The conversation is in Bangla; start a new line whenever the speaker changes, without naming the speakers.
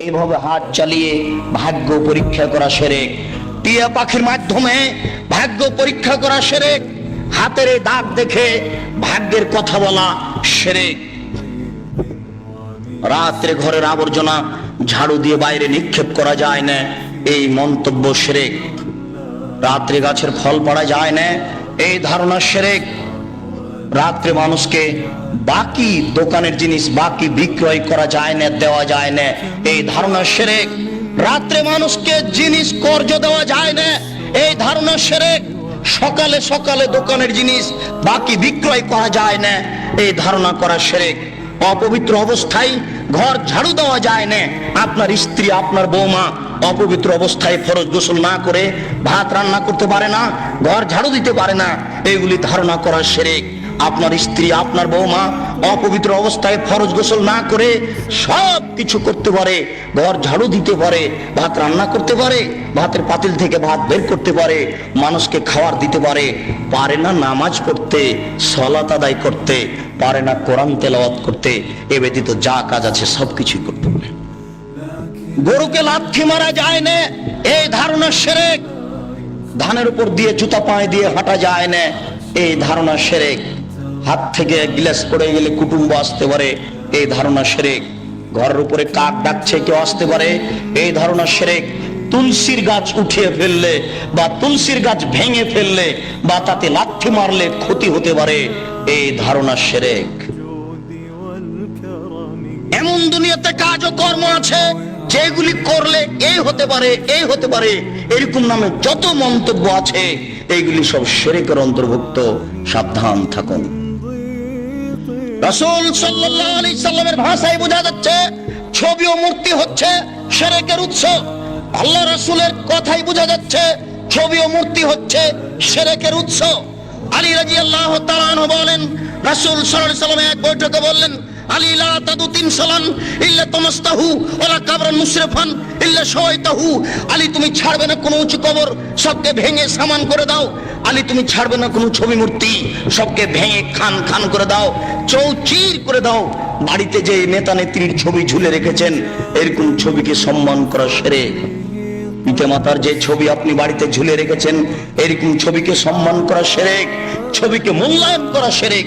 এইভাবে হাত চালিয়ে ভাগ্য পরীক্ষা করা শিরক। টিয়া পাখির মাধ্যমে ভাগ্য পরীক্ষা করা শিরক। হাতের দাগ দেখে ভাগ্যের কথা বলা শিরক। রাত্রে ঘরের আবর্জনা ঝাড়ু দিয়ে বাইরে নিক্ষেপ করা যায় না, এই মন্তব্য শিরক। রাত্রে গাছের ফল পাড়া যায় না, এই ধারণা শিরক। রাত্রে মানুষকে বাকি দোকানের জিনিস বাকি বিক্রয় করা যায় না, দেওয়া যায় না, এই ধারণা শিরক। রাত্রে মানুষকে জিনিস কর্জ দেওয়া যায় না, এই ধারণা শিরক। সকালে সকালে দোকানের জিনিস বাকি বিক্রয় করা যায় না, এই ধারণা করা শিরক। অপবিত্র অবস্থায় ঘর ঝাড়ু দেওয়া যায় না। আপনার স্ত্রী, আপনার বৌমা অপবিত্র অবস্থায় ফরজ গোসল না করে ভাত রান্না করতে পারে না, ঘর ঝাড়ু দিতে পারে না, এইগুলি ধারণা করা শিরক। আপনার স্ত্রী, আপনার বৌমা অপবিত্র অবস্থায় ফরজ গোসল না করে সব কিছু করতে পারে, ঘর ঝাড়ু দিতে পারে, ভাত রান্না করতে পারে, ভাতের পাতিল থেকে ভাত বের করতে পারে, মানুষকে খাবার দিতে পারে, পারে না নামাজ পড়তে, সালাত আদায় করতে, পারে না কোরআন তেলাওয়াত করতে, এ ব্যতীত যা কাজ আছে সবকিছুই করতে পারে। গরুকে লাথি মারা যায় না, এই ধারণা শিরক। ধানের উপর দিয়ে জুতা পায়ে দিয়ে হাঁটা যায় না, এই ধারণা শিরক। হাত থেকে গ্লাস পড়ে গেলে কুটুম্ব আসতে পারে, এই ধারণা শিরক। ঘরের উপরে কাক ডাকছে, কেউ আসতে পারে, এই ধারণা শিরক। তুলসীর গাছ উঠিয়ে ফেললে বা তুলসীর গাছ ভেঙে ফেললে বা তাতে লাথি মারলে ক্ষতি হতে পারে, এই ধারণা শিরক। এমন দুনিয়াতে কাজ ও কর্ম আছে যেগুলি করলে এই হতে পারে, এই হতে পারে, এরকম নামে যত মন্তব্য আছে এইগুলি সব শিরকের অন্তর্ভুক্ত। সাবধান থাকুন। রাসূল সাল্লাল্লাহু আলাইহি সাল্লামের ভাষায় বোঝা যাচ্ছে ছবি ও মূর্তি হচ্ছে শিরকের উৎস। আল্লাহ রাসূলের কথাই বোঝা যাচ্ছে ছবি ও মূর্তি হচ্ছে শিরকের উৎস। আলী রাদিয়াল্লাহু তাআলা আনহু বলেন, রাসূল সাল্লাল্লাহু আলাইহি সাল্লাম এক বৈঠকে বললেন, আলী লা তাদু তিনসালান ইল্লা তামাস্তাহু ওয়ালা কাবরান মুশরিফান ইল্লা শাওয়াইতাহু। আলী তুমি ছাড়বে না কোনো উঁচু কবর, সবকে ভেঙে সামান করে দাও। আলী তুমি ছাড়বে না কোনো ছবি মূর্তি, সবকে ভেঙে খান খান করে দাও, চৌচির করে দাও। বাড়িতে যে নেতা নেত্রীর ছবি ঝুলে রেখেছেন, এরকম ছবিকে সম্মান করা শিরক। পিতামাতার যে ছবি আপনি বাড়িতে ঝুলে রেখেছেন, এরকম ছবিকে সম্মান করা শিরক, ছবিকে মূল্যায়ন করা শিরক।